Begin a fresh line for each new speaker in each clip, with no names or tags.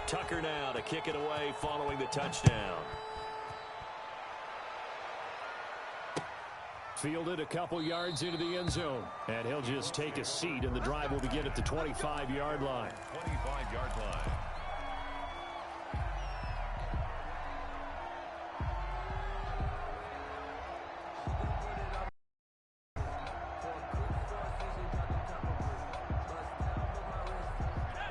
Tucker now to kick it away following the touchdown.
Fielded a couple yards into the end zone. And he'll just take a seat, and the drive will begin at the 25-yard line.
25-yard line.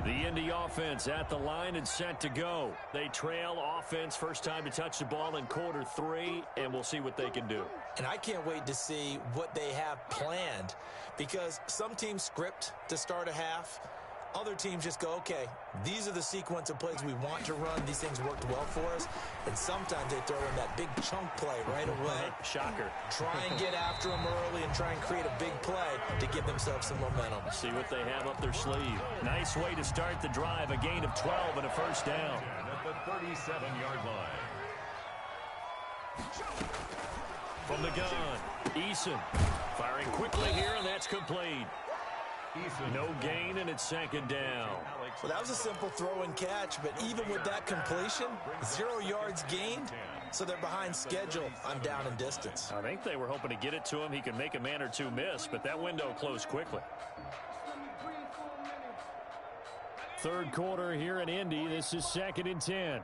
The Indy offense at the line and set to go. They trail offense first time to touch the ball in quarter 3, and we'll see what they can do.
And I can't wait to see what they have planned, because some teams script to start a half. Other teams just go, okay, these are the sequence of plays we want to run. These things worked well for us. And sometimes they throw in that big chunk play right away.
Shocker.
Try and get after them early and try and create a big play to give themselves some momentum.
See what they have up their sleeve. Nice way to start the drive. A gain of 12 and a first down.
At the 37-yard line.
From the gun, Eason firing quickly here, and that's complete. No gain, and it's second down.
Well, that was a simple throw and catch, but even with that completion, 0 yards gained, so they're behind schedule. I'm down in distance.
I think they were hoping to get it to him. He could make a man or two miss, but that window closed quickly.
Third quarter here in Indy. This is 2nd and 10.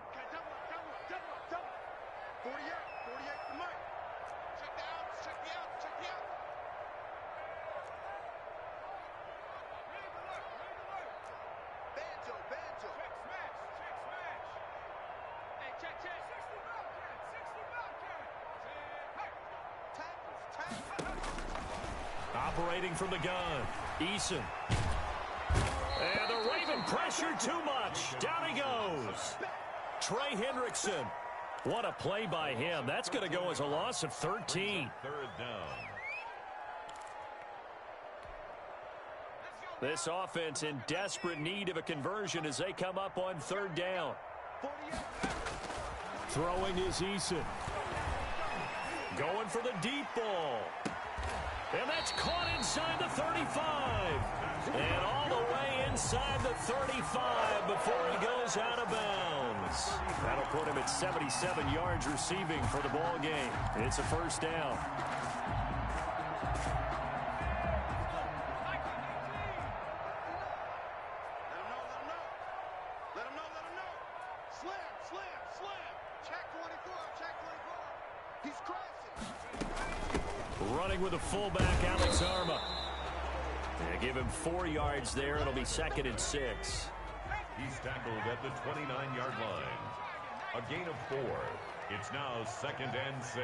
Operating from the gun, Eason. And the Raven pressure too much. Down he goes. Trey Hendrickson. What a play by him. That's going to go as a loss of 13.
Third down.
This offense in desperate need of a conversion as they come up on third down.
Throwing is Eason.
Going for the deep ball. And that's caught inside the 35. And all the way inside the 35 before he goes out of bounds. That'll put him at 77 yards receiving for the ball game. It's a first down. Running with a fullback, Alex Arma. They give him 4 yards there. It'll be 2nd and 6.
He's tackled at the 29-yard line. A gain of 4. It's now 2nd and 6.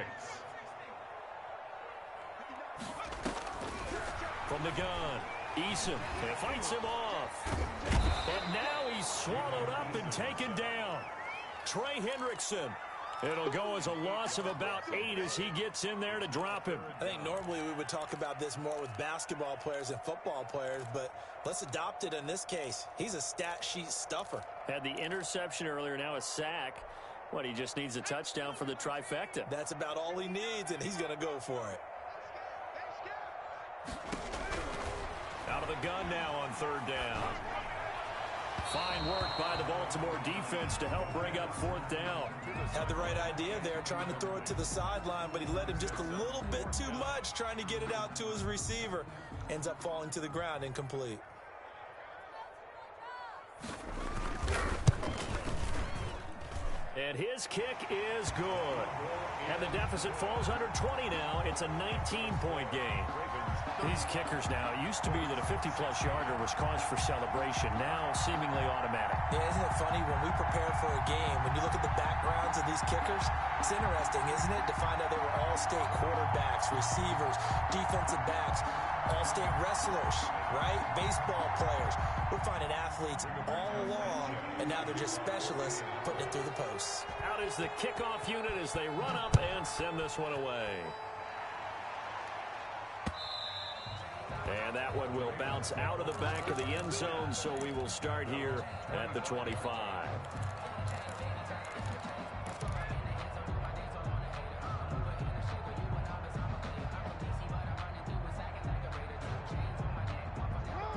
From the gun, Eason fights him off. And now he's swallowed up and taken down. Trey Hendrickson. It'll go as a loss of about 8 as he gets in there to drop him.
I think normally we would talk about this more with basketball players and football players, but let's adopt it in this case. He's a stat sheet stuffer.
Had the interception earlier, now a sack. What, he just needs a touchdown for the trifecta.
That's about all he needs, and he's going to go for it.
Out of the gun now on third down. Fine work by the Baltimore defense to help bring up fourth down.
Had the right idea there, trying to throw it to the sideline, but he led him just a little bit too much, trying to get it out to his receiver. Ends up falling to the ground, incomplete.
And his kick is good. And the deficit falls under 20 now. It's a 19-point game. These kickers now, it used to be that a 50-plus yarder was cause for celebration. Now seemingly automatic.
Yeah, isn't it funny when we prepare for a game, when you look at the backgrounds of these kickers, it's interesting, isn't it, to find out they were all-state quarterbacks, receivers, defensive backs, all-state wrestlers, right? Baseball players. We're finding athletes all along, and now they're just specialists putting it through the posts.
Out is the kickoff unit as they run up and send this one away. And that one will bounce out of the back of the end zone, so we will start here at the 25.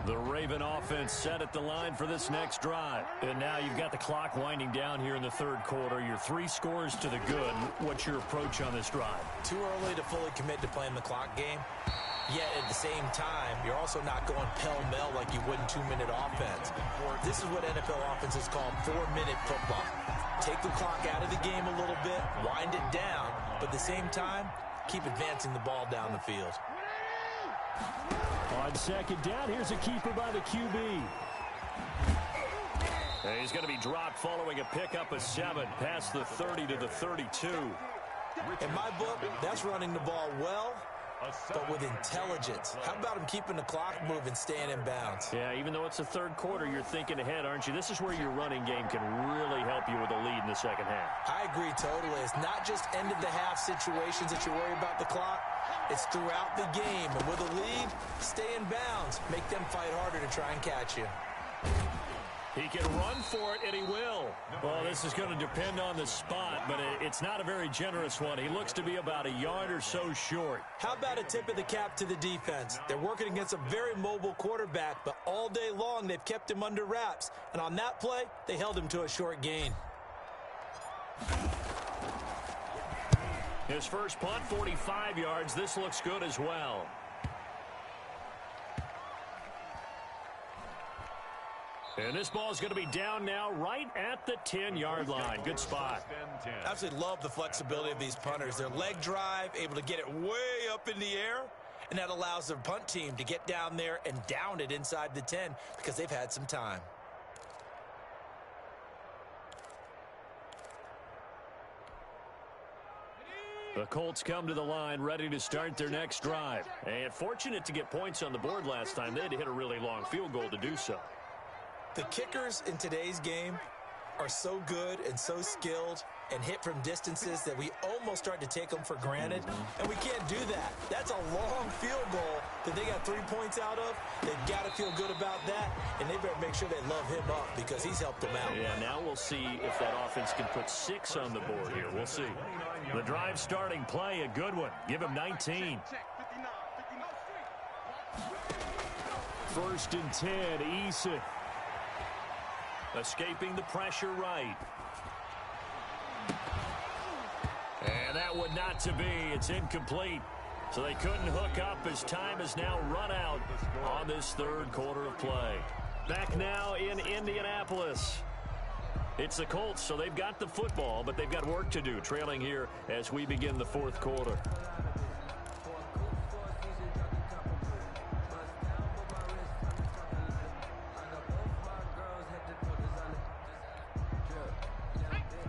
The
Raven offense set at the line for this next drive. And now you've got the clock winding down here in the third quarter. You're 3 scores to the good. What's your approach on this drive?
Too early to fully commit to playing the clock game. Yet at the same time, you're also not going pell-mell like you would in 2-minute offense. This is what NFL offenses call 4-minute football. Take the clock out of the game a little bit, wind it down, but at the same time, keep advancing the ball down the field.
On second down, here's a keeper by the QB. And he's going to be dropped following a pickup of 7 past the 30 to the 32.
In my book, that's running the ball well, but with intelligence. How about him keeping the clock moving, staying in bounds?
Yeah, even though it's the third quarter, you're thinking ahead, aren't you? This is where your running game can really help you with a lead in the second half.
I agree totally. It's not just end-of-the-half situations that you worry about the clock. It's throughout the game. And with a lead, stay in bounds. Make them fight harder to try and catch you.
He can run for it, and he will. Well, this is going to depend on the spot, but it's not a very generous one. He looks to be about a yard or so short.
How about a tip of the cap to the defense? They're working against a very mobile quarterback, but all day long they've kept him under wraps. And on that play, they held him to a short gain.
His first punt, 45 yards. This looks good as well. And this ball is going to be down now right at the 10-yard line. Good spot.
I absolutely love the flexibility of these punters. Their leg drive, able to get it way up in the air, and that allows their punt team to get down there and down it inside the 10 because they've had some time.
The Colts come to the line ready to start their next drive. And fortunate to get points on the board last time. They had to hit a really long field goal to do so.
The kickers in today's game are so good and so skilled and hit from distances that we almost start to take them for granted, and we can't do that. That's a long field goal that they got 3 points out of. They've got to feel good about that, and they better make sure they love him up because he's helped them out.
Yeah, now we'll see if that offense can put 6 on the board here. We'll see. The drive starting play, a good one. Give him 19. First and 10, Eason. Escaping the pressure right. And that would not to be. It's incomplete. So they couldn't hook up as time has now run out on this third quarter of play. Back now in Indianapolis. It's the Colts, so they've got the football, but they've got work to do, trailing here as we begin the fourth quarter.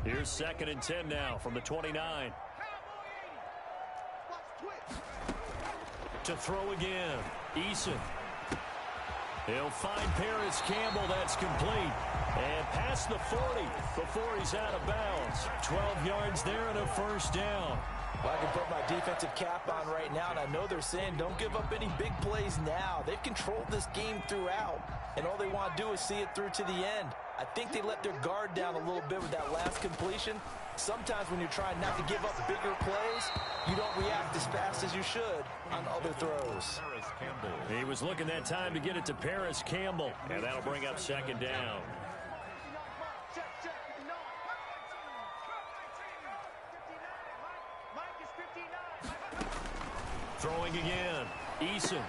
Here's second and 10 now from the 29. To throw again. Eason. He'll find Paris Campbell. That's complete. And past the 40 before he's out of bounds. 12 yards there and a first down.
Well, I can put my defensive cap on right now, and I know they're saying don't give up any big plays now. They've controlled this game throughout, and all they want to do is see it through to the end. I think they let their guard down a little bit with that last completion. Sometimes when you're trying not to give up bigger plays, you don't react as fast as you should on other throws.
He was looking that time to get it to Paris Campbell, and that'll bring up second down. Throwing again. Eason.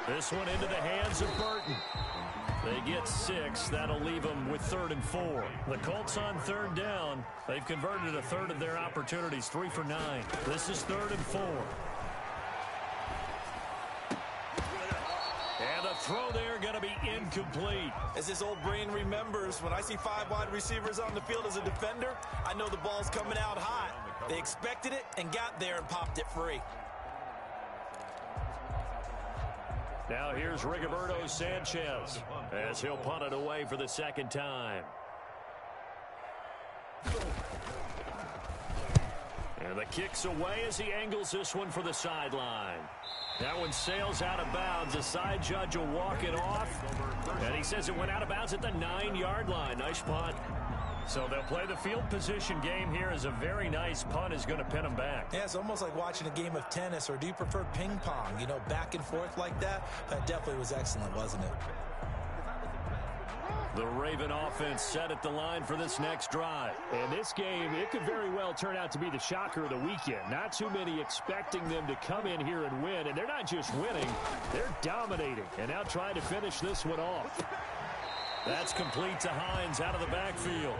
This one into the hands of Burton. They get 6. That'll leave them with 3rd and 4. The Colts on third down. They've converted a third of their opportunities, 3 for 9. This is 3rd and 4. And the throw there going to be incomplete.
As this old brain remembers, when I see 5 wide receivers on the field as a defender, I know the ball's coming out hot. They expected it and got there and popped it free.
Now here's Rigoberto Sanchez as he'll punt it away for the second time. And the kick's away as he angles this one for the sideline. That one sails out of bounds. The side judge will walk it off. And he says it went out of bounds at the 9-yard line. Nice punt. So they'll play the field position game here as a very nice punt is going to pin them back.
Yeah, it's almost like watching a game of tennis, or do you prefer ping pong? You know, back and forth like that? That definitely was excellent, wasn't it?
The Raven offense set at the line for this next drive.
And this game, it could very well turn out to be the shocker of the weekend. Not too many expecting them to come in here and win. And they're not just winning, they're dominating. And now trying to finish this one off.
That's complete to Hines out of the backfield.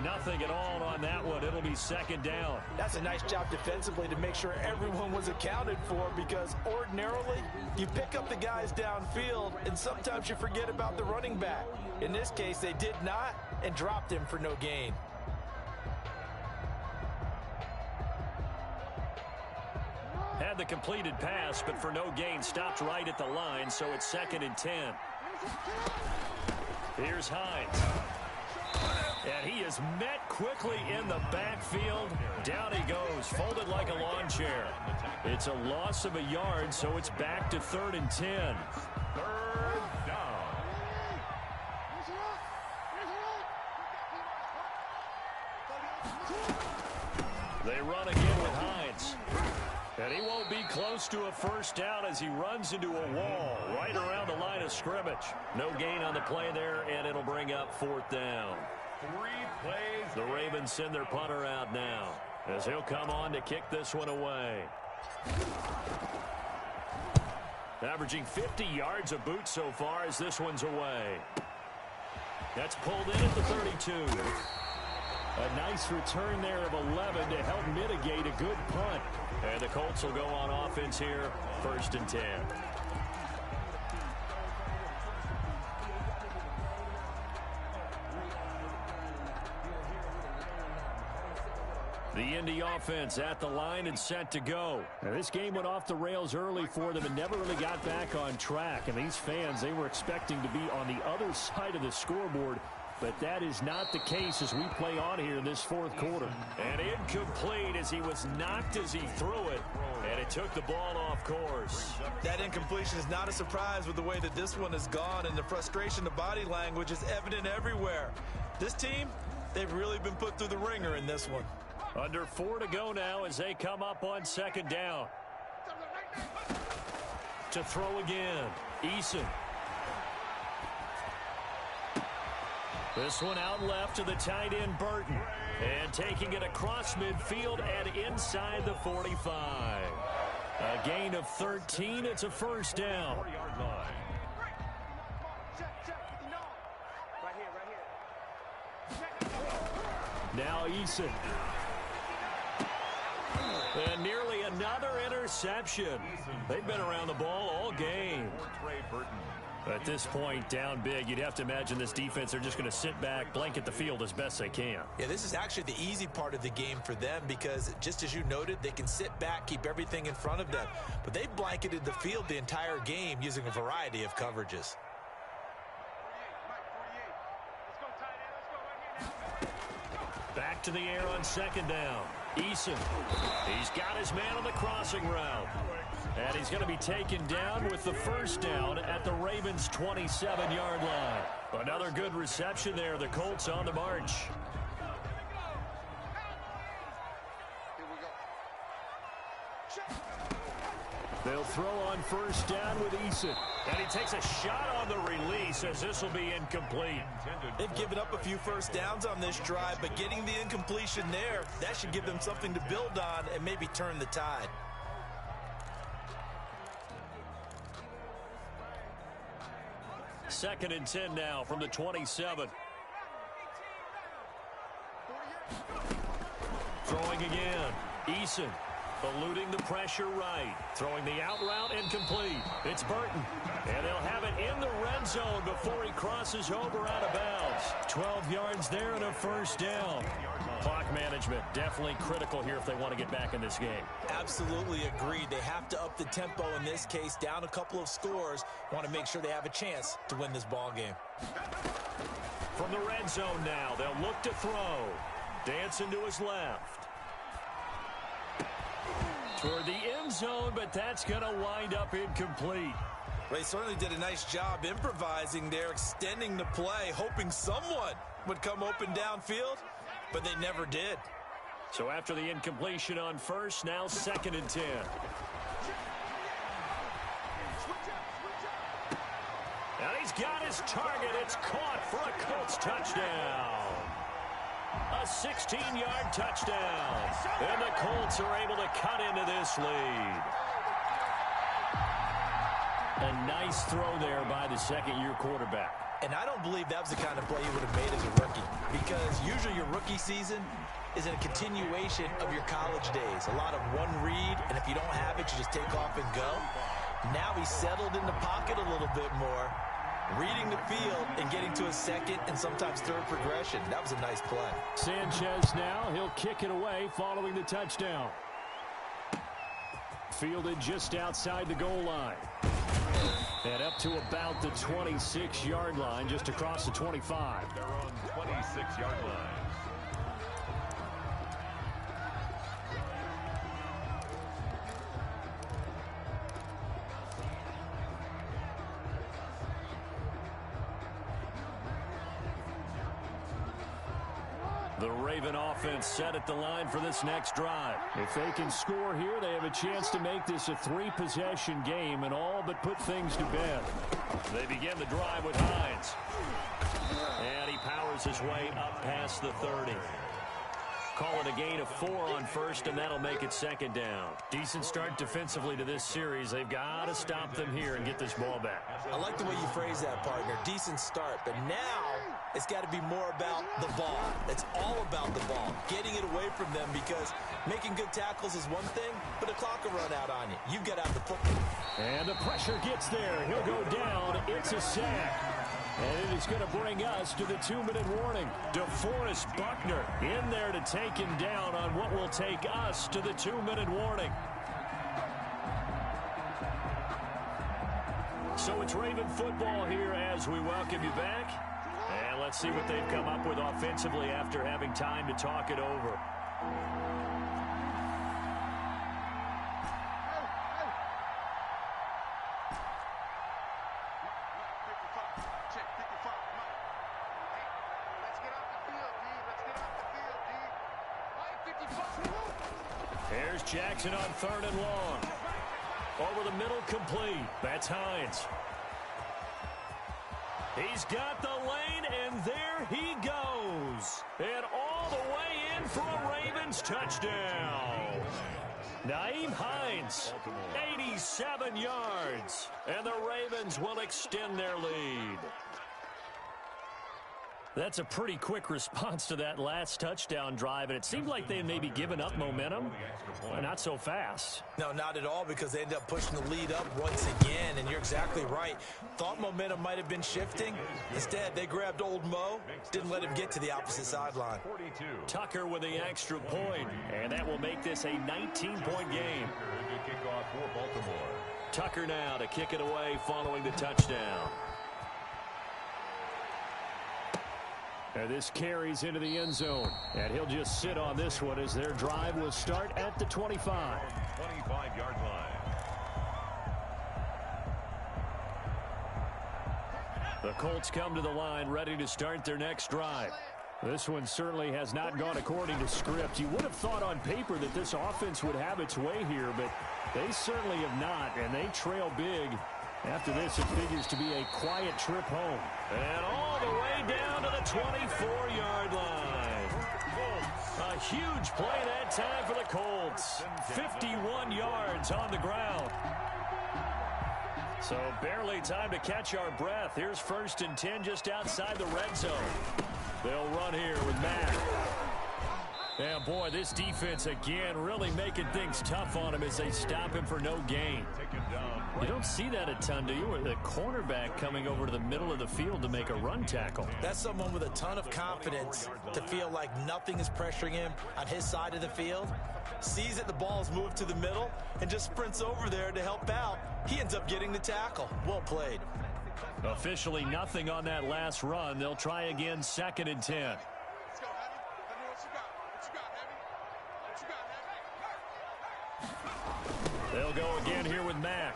Nothing at all on that one. It'll be second down.
That's a nice job defensively to make sure everyone was accounted for, because ordinarily you pick up the guys downfield and sometimes you forget about the running back. In this case, they did not and dropped him for no gain.
Had the completed pass, but for no gain, stopped right at the line, so it's 2nd and 10. Here's Hines. And he is met quickly in the backfield. Down he goes, folded like a lawn chair. It's a loss of a yard, so it's back to 3rd and 10.
3rd down.
They run again with Hines. And he won't be close to a first down as he runs into a wall right around the line of scrimmage. No gain on the play there, and it'll bring up 4th down.
3 plays.
The Ravens send their punter out now as he'll come on to kick this one away. Averaging 50 yards a boot so far as this one's away. That's pulled in at the 32.
A nice return there of 11 to help mitigate a good punt.
And the Colts will go on offense here, 1st and 10. The Indy offense at the line and set to go.
Now, this game went off the rails early for them and never really got back on track. And these fans, they were expecting to be on the other side of the scoreboard. But that is not the case as we play on here in this 4th quarter.
And incomplete as he was knocked as he threw it. And it took the ball off course.
That incompletion is not a surprise with the way that this one has gone, and the frustration, the body language is evident everywhere. This team, they've really been put through the ringer in this one.
Under 4 to go now as they come up on 2nd down. To throw again, Eason. This one out left to the tight end, Burton. And taking it across midfield and inside the 45. A gain of 13. It's a first down.
4-yard line.
Now Eason.
And nearly another interception. They've been around the ball all game. At this point, down big, you'd have to imagine this defense, they're just going to sit back, blanket the field as best they can.
Yeah, this is actually the easy part of the game for them because, just as you noted, they can sit back, keep everything in front of them. But they've blanketed the field the entire game using a variety of coverages.
Back to the air on 2nd down. Eason. He's got his man on the crossing route. And he's going to be taken down with the first down at the Ravens' 27-yard line. Another good reception there. The Colts on the march.
They'll throw on first down with Eason.
And he takes a shot on the release as this will be incomplete.
They've given up a few first downs on this drive, but getting the incompletion there, that should give them something to build on and maybe turn the tide.
Second and 10 now from the 27. Throwing again. Eason eluding the pressure right. Throwing the out route incomplete. It's Burton. And they'll have it in the red zone before he crosses over out of bounds. 12 yards there and a first down. Clock management definitely critical here if they want to get back in this game.
Absolutely agreed. They have to up the tempo in this case, down a couple of scores. Want to make sure they have a chance to win this ball game.
From the red zone now, they'll look to throw. Dancing to his left. Toward the end zone, but that's going to wind up incomplete.
Well, he certainly did a nice job improvising there, extending the play, hoping someone would come open downfield, but they never did.
So after the incompletion on first, now 2nd and 10. And he's got his target. It's caught for a Colts touchdown. A 16-yard touchdown. And the Colts are able to cut into this lead. A nice throw there by the second-year quarterback.
And I don't believe that was the kind of play he would have made as a rookie, because usually your rookie season is a continuation of your college days. A lot of one read, and if you don't have it, you just take off and go. Now he's settled in the pocket a little bit more, reading the field and getting to a second and sometimes third progression. That was a nice play.
Sanchez now, he'll kick it away following the touchdown. Fielded just outside the goal line. And up to about the 26-yard line, just across the 25.
They're on 26-yard lines.
The Raven offense set at the line for this next drive. If they can score here, they have a chance to make this a three-possession game and all but put things to bed. They begin the drive with Hines. And he powers his way up past the 30. Call it a gain of 4 on first, and that'll make it second down. Decent start defensively to this series. They've got to stop them here and get this ball back.
I like the way you phrase that, partner. Decent start, but now it's got to be more about the ball. It's all about the ball, getting it away from them, because making good tackles is one thing, but the clock will run out on you. You get out the football.
And the pressure gets there. He'll go down. It's a sack. And it is going to bring us to the 2-minute warning. DeForest Buckner in there to take him down on what will take us to the 2-minute warning. So it's Raven football here as we welcome you back. And let's see what they've come up with offensively after having time to talk it over. Here's Jackson on 3rd and long. Over the middle, complete. That's Hines. He's got the lane, and there he goes. And all the way in for a Ravens touchdown. Nyheim Hines, 87 yards. And the Ravens will extend their lead. That's a pretty quick response to that last touchdown drive, and it seemed like they had maybe given up momentum. Well, not so fast.
No, not at all, because they ended up pushing the lead up once again, and you're exactly right. Thought momentum might have been shifting. Instead, they grabbed old Mo, didn't let him get to the opposite sideline.
Tucker with the extra point, and that will make this a 19-point game. Tucker now to kick it away following the touchdown. And this carries into the end zone. And he'll just sit on this one as their drive will start at the 25.
25-yard line.
The Colts come to the line ready to start their next drive. This one certainly has not gone according to script. You would have thought on paper that this offense would have its way here, but they certainly have not, and they trail big. After this, it figures to be a quiet trip home. And all the way down to the 24-yard line. A huge play that time for the Colts. 51 yards on the ground. So barely time to catch our breath. Here's 1st and 10 just outside the red zone. They'll run here with Mack. And boy, this defense again really making things tough on him as they stop him for no gain. You don't see that a ton, do you? Or the cornerback coming over to the middle of the field to make a run tackle.
That's someone with a ton of confidence to feel like nothing is pressuring him on his side of the field. Sees that the ball is moved to the middle and just sprints over there to help out. He ends up getting the tackle. Well played.
Officially nothing on that last run. They'll try again 2nd and 10. They'll go again here with Mack.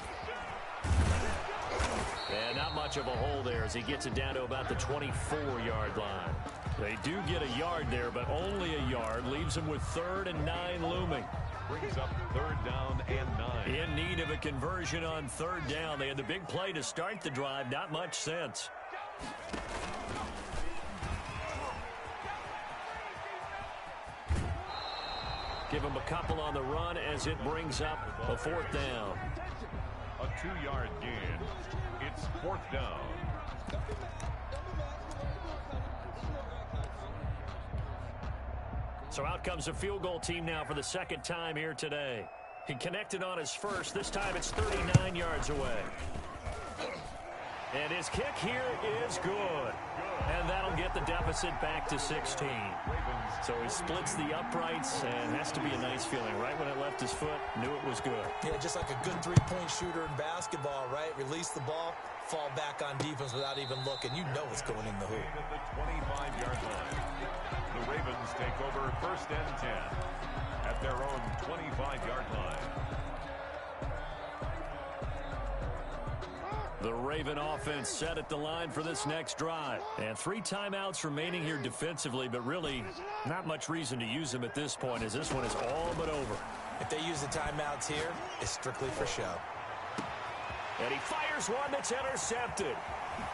And not much of a hole there as he gets it down to about the 24-yard line. They do get a yard there, but only a yard. Leaves them with 3rd and 9 looming.
brings up 3rd down and 9.
In need of a conversion on 3rd down. They had the big play to start the drive. Not much sense. Give him a couple on the run as it brings up a 4th down.
A 2-yard gain. It's 4th down.
So out comes a field goal team now for the 2nd time here today. He connected on his first. This time it's 39 yards away. And his kick here is good. And that'll get the deficit back to 16. So he splits the uprights, and has to be a nice feeling. Right when it left his foot, knew it was good.
Yeah, just like a good three-point shooter in basketball, right? Release the ball, fall back on defense without even looking. You know it's going in the hoop.
At the 25-yard line. The Ravens take over 1st and 10 at their own 25-yard line.
The Raven offense set at the line for this next drive. And 3 timeouts remaining here defensively, but really not much reason to use them at this point, as this one is all but over.
If they use the timeouts here, it's strictly for show.
And he fires one that's intercepted.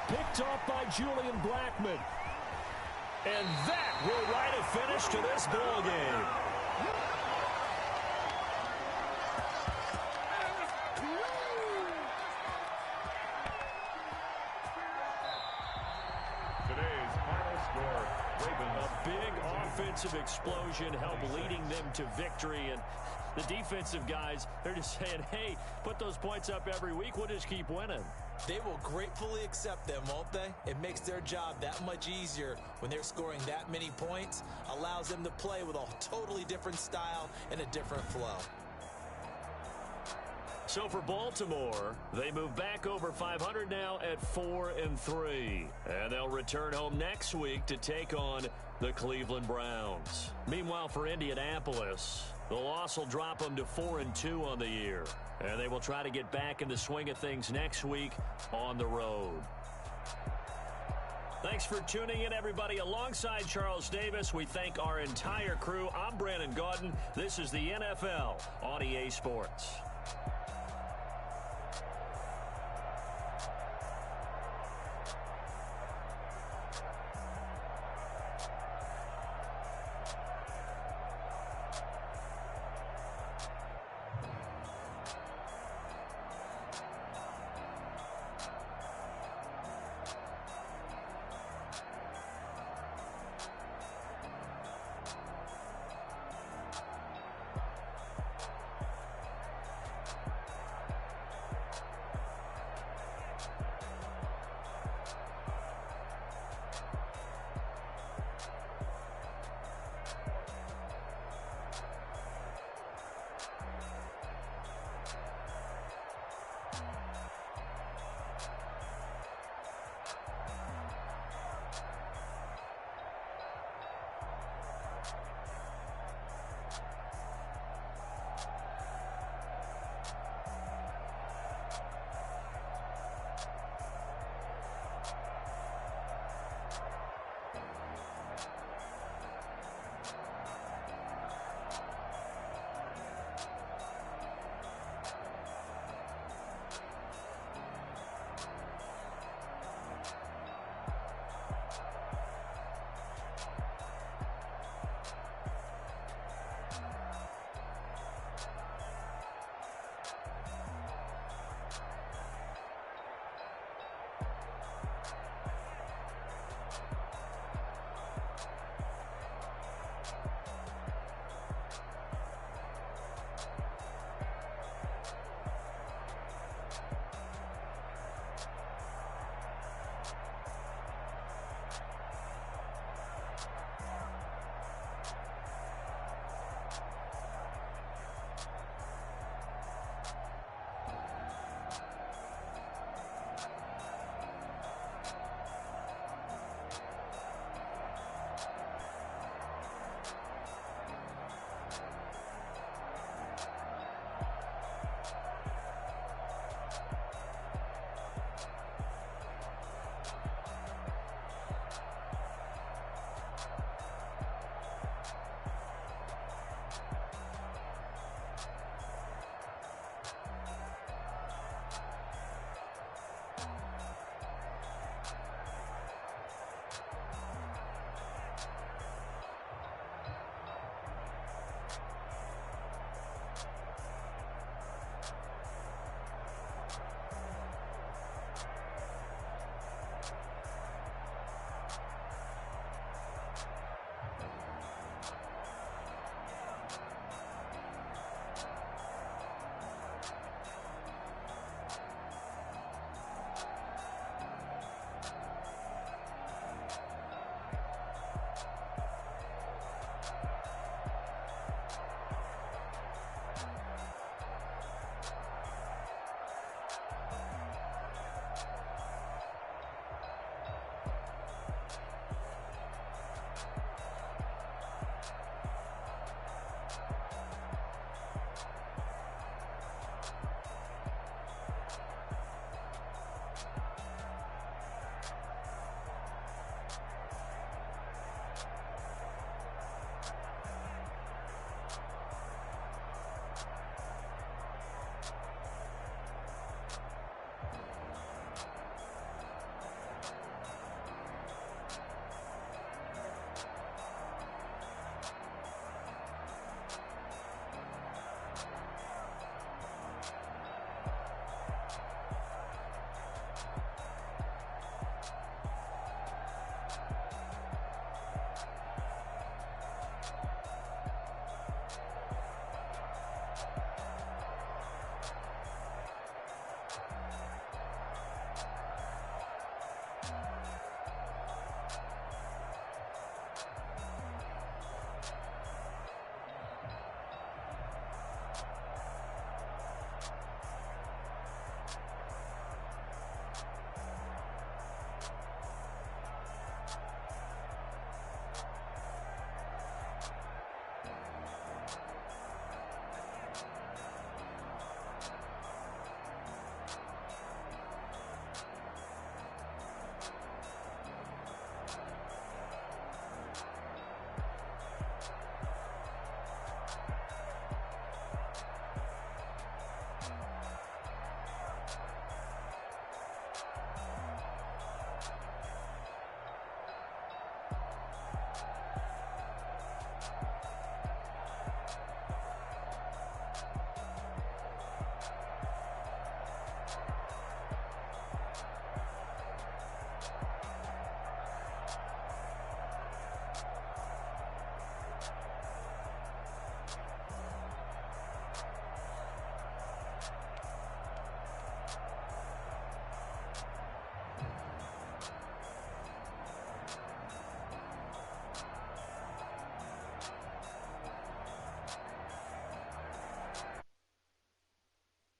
Picked off by Julian Blackman.
And that will write a finish to this ball game.
Today's final score, Ravens.
A big offensive explosion helped leading them to victory. And the defensive guys, they're just saying, hey, put those points up every week. We'll just keep winning.
They will gratefully accept them, won't they? It makes their job that much easier when they're scoring that many points. Allows them to play with a totally different style and a different flow.
So for Baltimore, they move back over 500 now at 4-3. And they'll return home next week to take on the Cleveland Browns. Meanwhile, for Indianapolis, the loss will drop them to 4-2 on the year. And they will try to get back in the swing of things next week on the road. Thanks for tuning in, everybody. Alongside Charles Davis, we thank our entire crew. I'm Brandon Gaudin. This is the NFL on EA Sports.